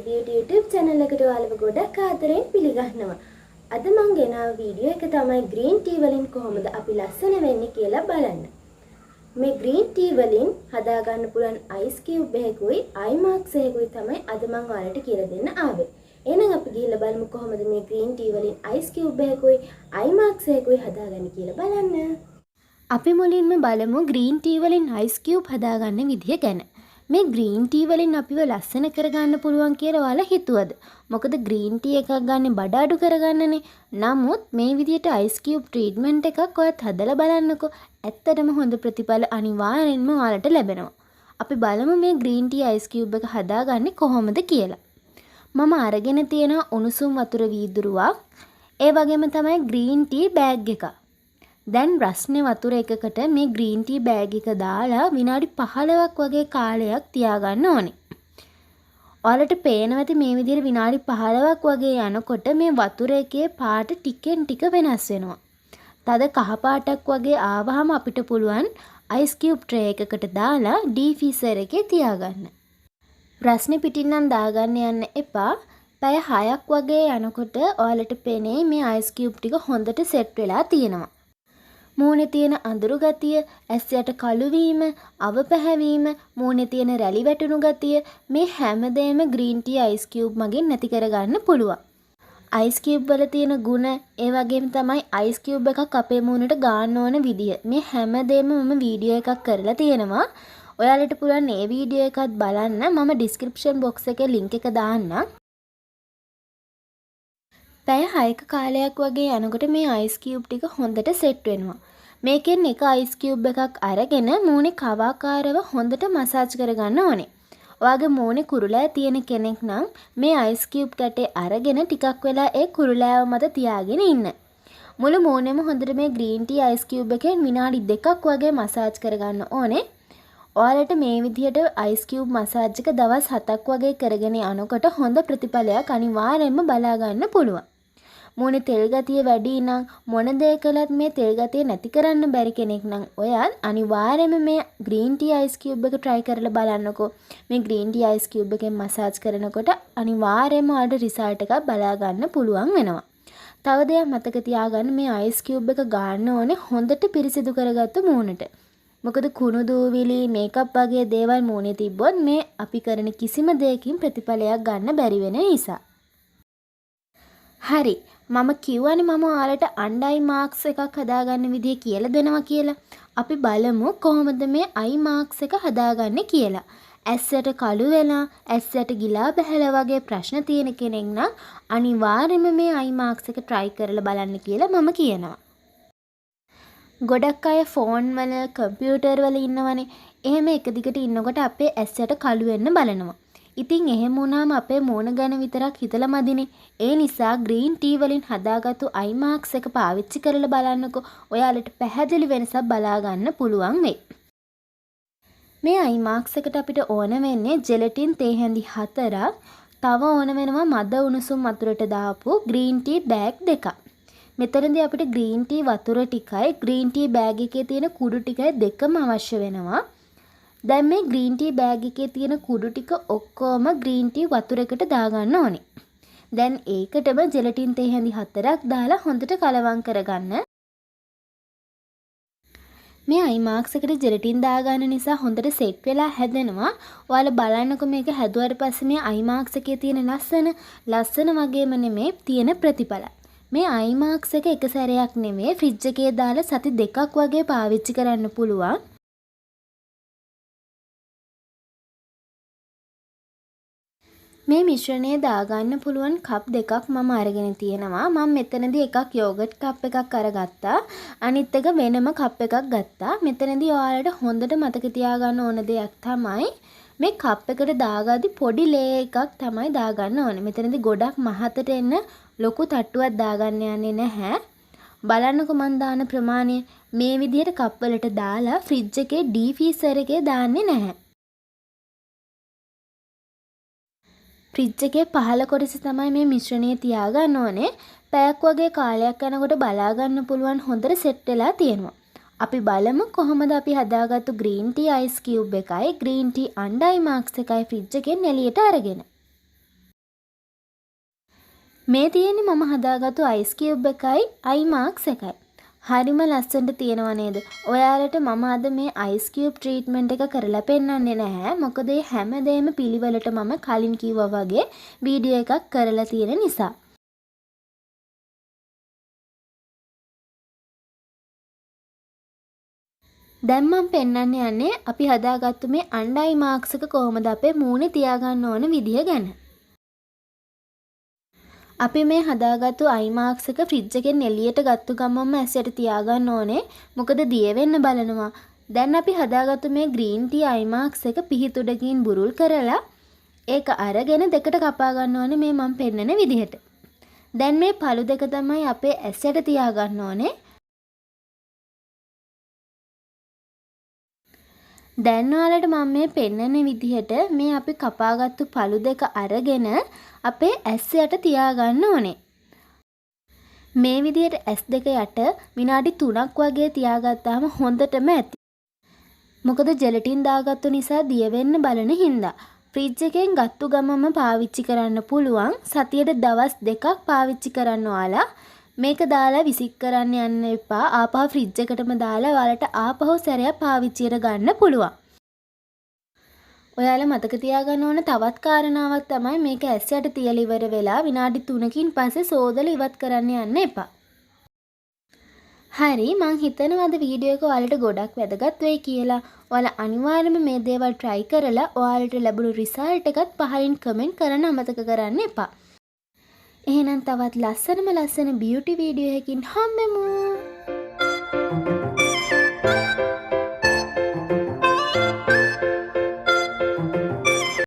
beauty YouTube channel එකට ඔයාලව ගොඩක් ආදරෙන් පිළිගන්නවා. අද මම ගෙනාව වීඩියෝ එක තමයි green tea වලින් කොහොමද අපි ලස්සන වෙන්නේ කියලා බලන්න. මේ green tea වලින් හදා ගන්න පුළුවන් ice cube එකකුයි eye marks එකකුයි තමයි අද මම ඔයාලට කියලා දෙන්න ආවේ. එහෙනම් අපි ගිහිල්ලා බලමු කොහොමද මේ green tea වලින් ice cube එකකුයි eye marks එකකුයි හදාගන්නේ කියලා බලන්න. අපි මුලින්ම බලමු green tea වලින් ice cube හදාගන්න විදිය ගැන. මේ green tea වලින් අපිව ලස්සන කරගන්න පුළුවන් කියලා ඔයාලා හිතුවද? මොකද green tea එකක් ගන්න බඩ අඩු කරගන්නනේ. නමුත් මේ විදියට ice cube treatment එකක් ඔයත් හදලා බලන්නකෝ. ඇත්තටම හොඳ ප්‍රතිඵල අනිවාර්යෙන්ම ඔයාලට ලැබෙනවා. අපි බලමු මේ green tea ice cube එක හදාගන්නේ කොහොමද කියලා. මම අරගෙන තියෙන උණුසුම් වතුර වීදුරුවක්, ඒ වගේම තමයි green tea bag එකක්. දැන් රස්නේ වතුර එකකට මේ green tea bag එක දාලා විනාඩි 15ක් වගේ කාලයක් තියාගන්න ඕනේ. ඔයාලට පේනවා ඇති මේ විදිහට විනාඩි 15ක් වගේ යනකොට මේ වතුර එකේ පාට ටිකෙන් ටික වෙනස් වෙනවා. තද කහ පාටක් වගේ ආවහම අපිට පුළුවන් ice cube tray එකකට දාලා ඩීෆ්‍රීසර් එකේ තියාගන්න. රස්නේ පිටින් නම් දාගන්න යන්න එපා. පැය 6ක් වගේ යනකොට ඔයාලට පේන්නේ මේ ice cube ටික හොඳට සෙට් වෙලා තියෙනවා. මූණේ තියෙන අඳුරු ගතිය, ඇස් යට කළු වීම, අව පැහැවීම, මූණේ තියෙන රැලි වැටුණු ගතිය මේ හැමදේම green tea ice cube මගින් නැති කරගන්න පුළුවන්. ice cube වල තියෙන ಗುಣ, ඒ වගේම තමයි ice cube එකක් අපේ මූණට ගන්න ඕන විදිය. මේ හැමදේම මම වීඩියෝ එකක් කරලා තියෙනවා. ඔයාලට පුළුවන් මේ වීඩියෝ එකත් බලන්න. මම description box එකේ link එක දාන්නම්. පැය 6ක කාලයක් වගේ යනකොට මේ ice cube ටික හොඳට සෙට් වෙනවා. මේකෙන් එක ice cube එකක් අරගෙන මූණේ කවාකාරව හොඳට මසාජ් කරගන්න ඕනේ. ඔයාගේ මූණේ කුරුලෑ තියෙන කෙනෙක් නම් මේ ice cube කැටේ අරගෙන ටිකක් වෙලා ඒ කුරුලෑව මත තියාගෙන ඉන්න. මුළු මූණෙම හොඳට මේ green tea ice cube එකෙන් විනාඩි 2ක් වගේ මසාජ් කරගන්න ඕනේ. ඔයාලට මේ විදිහට ice cube මසාජ් එක දවස් 7ක් වගේ කරගෙන යනකොට හොඳ ප්‍රතිඵලයක් අනිවාර්යයෙන්ම බලා ගන්න පුළුවන්. මූණේ තෙල් ගතිය වැඩි නම් මොන දේ කළත් මේ තෙල් ගතිය නැති කරන්න බැරි කෙනෙක් නම් ඔයාත් අනිවාර්යයෙන්ම මේ green tea ice cube එක try කරලා බලන්නකෝ. මේ green tea ice cube එකෙන් මසාජ් කරනකොට අනිවාර්යයෙන්ම ඔයාලට result එකක් බලා ගන්න පුළුවන් වෙනවා. තව දෙයක් මතක තියාගන්න, මේ ice cube එක ගන්න ඕනේ හොඳට පිරිසිදු කරගත්තු මූණට. මොකද කුණු දූවිලි මේකප් වගේ දේවල් මූණේ තිබ්බොත් මේ අපි කරන කිසිම දෙයකින් ප්‍රතිඵලයක් ගන්න බැරි වෙන නිසා. හරි, මම කියවනේ මම ඔයාලට eye marks එකක් හදාගන්න විදිය කියලා දෙනවා කියලා. අපි බලමු කොහොමද මේ eye marks එක හදාගන්නේ කියලා. ඇස්සට කළු වෙලා, ඇස්සට ගිලා බහැලා වගේ ප්‍රශ්න තියෙන කෙනෙක් නම් අනිවාර්යයෙන්ම මේ eye marks එක try කරලා බලන්න කියලා මම කියනවා. ගොඩක් අය ෆෝන් වල, කම්පියුටර් වල ඉන්නවනේ. එහෙම එක දිගට ඉන්නකොට අපේ ඇස්සට කළු වෙන්න බලනවා. ඉතින් එහෙම වුණාම අපේ මූණ ගැන විතරක් හිතලා මදිනේ. ඒ නිසා green tea වලින් හදාගත්තු eye marks එක පාවිච්චි කරලා බලන්නකෝ. ඔයාලට පැහැදිලි වෙනසක් බලා ගන්න පුළුවන් වෙයි. මේ eye marks එකට අපිට ඕන වෙන්නේ ජෙලටින් තේ හැඳි 4ක්. තව ඕන වෙනවා මද උණුසුම් වතුරට දාපු green tea bag දෙකක්. මෙතනදී අපිට green tea වතුර ටිකයි green tea bag එකේ තියෙන කුඩු ටිකයි දෙකම අවශ්‍ය වෙනවා. දැන් මේ green tea bag එකේ තියෙන කුඩු ටික ඔක්කොම green tea වතුරකට දාගන්න ඕනේ. දැන් ඒකටම ජෙලටින් තේ හැඳි 4ක් දාලා හොඳට කලවම් කරගන්න. මේ eye marks එකට ජෙලටින් දාගන්න නිසා හොඳට සෙට් වෙලා හැදෙනවා. ඔයාලා බලන්නකො මේක හැදුවාට පස්සේ මේ eye marks එකේ තියෙන ලස්සන වගේම නෙමේ තියෙන ප්‍රතිඵල. මේ eye marks එක සැරයක් නෙමේ ෆ්‍රිජ් එකේ දාලා සති 2ක් වගේ පාවිච්චි කරන්න පුළුවන්. මේ මිශ්‍රණය දාගන්න පුළුවන් කප් දෙකක් මම අරගෙන තියෙනවා. මම මෙතනදී එකක් යෝගට් කප් එකක් අරගත්තා. අනිත් එක වෙනම කප් එකක් ගත්තා. මෙතනදී ඔයාලට හොඳට මතක තියාගන්න ඕන දෙයක් තමයි මේ කප් එකට දාගද්දි පොඩි ලේ එකක් තමයි දාගන්න ඕනේ. මෙතනදී ගොඩක් මහතට එන්න ලොකු තට්ටුවක් දාගන්න යන්නේ නැහැ. බලන්නකෝ මන් දාන ප්‍රමාණය. මේ විදිහට කප් වලට දාලා ෆ්‍රිජ් එකේ ඩීෆ්‍රීසර් එකේ දාන්නේ නැහැ. ෆ්‍රිජ් එකේ පහළ කොටස තමයි මේ මිශ්‍රණය තියාගන්න ඕනේ. පැයක් වගේ කාලයක් යනකොට බලා ගන්න පුළුවන් හොඳට සෙට් වෙලා තියෙනවා. අපි බලමු කොහොමද අපි හදාගත්තු green tea ice cube එකයි green tea eye marks එකයි ෆ්‍රිජ් එකෙන් එළියට අරගෙන. මේ තියෙන්නේ මම හදාගත්තු අයිස් කියුබ් එකයි අයි මාක්ස් එකයි. හරිම ලස්සනට තියෙනව නේද? ඔයාලට මම අද මේ අයිස් කියුබ් ට්‍රීට්මන්ට් එක කරලා පෙන්නන්නේ නැහැ. මොකද මේ හැමදේම පිළිවෙලට මම කලින් කිව්වා වගේ වීඩියෝ එකක් කරලා තියෙන නිසා. දැන් මම පෙන්වන්න යන්නේ අපි හදාගත්තු මේ අන්ඩර් අයි මාක්ස් එක කොහොමද අපේ මූණේ තියාගන්න ඕන විදිය ගැන. අපි මේ හදාගත්තු අයි මාක්ස් එක ෆ්‍රිජ් එකෙන් එළියට ගත්තු ගමන්ම ඇසයට තියාගන්න ඕනේ. මොකද දිය වෙන්න බලනවා. දැන් අපි හදාගත්තු මේ ග්‍රීන් ටී අයි මාක්ස් එක පිහිතුඩකින් බුරුල් කරලා ඒක අරගෙන දෙකට කපා ගන්න ඕනේ මේ මම පෙන්නන විදිහට. දැන් මේ පළු දෙක තමයි අපේ ඇසයට තියාගන්න ඕනේ. දැන් ඔයාලට මම මේ පෙන්නන විදිහට මේ අපි කපාගත්තු පළු දෙක අරගෙන අපේ ඇස් යට තියාගන්න ඕනේ. මේ විදිහට ඇස් දෙක යට විනාඩි 3ක් වගේ තියාගත්තාම හොඳටම ඇති. මොකද ජෙලටින් දාගත්තු නිසා දිය වෙන්න බලන හින්දා. ෆ්‍රිජ් එකෙන් ගත්තු ගමම පාවිච්චි කරන්න පුළුවන්. සතියට දවස් 2ක් පාවිච්චි කරන්න ඔයාලා. මේක දාලා විසික් කරන්න යන්න එපා. ආපහු ෆ්‍රිජ් එකටම දාලා ඔයාලට ආපහු සැරයක් පාවිච්චියට ගන්න පුළුවන්. ඔයාලා මතක තියාගන්න ඕන තවත් කාරණාවක් තමයි මේක ඇස් යට තියලා ඉවර වෙලා විනාඩි 3කින් පස්සේ සෝදලා ඉවත් කරන්න යන්න එපා. හරි මං හිතනවා අද වීඩියෝ එක ඔයාලට ගොඩක් වැදගත් වෙයි කියලා. ඔයාලා අනිවාර්යයෙන්ම මේ දේවල් try කරලා ඔයාලට ලැබුණු result එකත් පහලින් comment කරන්න අමතක කරන්න එපා. එහෙනම් තවත් ලස්සන beauty වීඩියෝ එකකින් හම්බෙමු.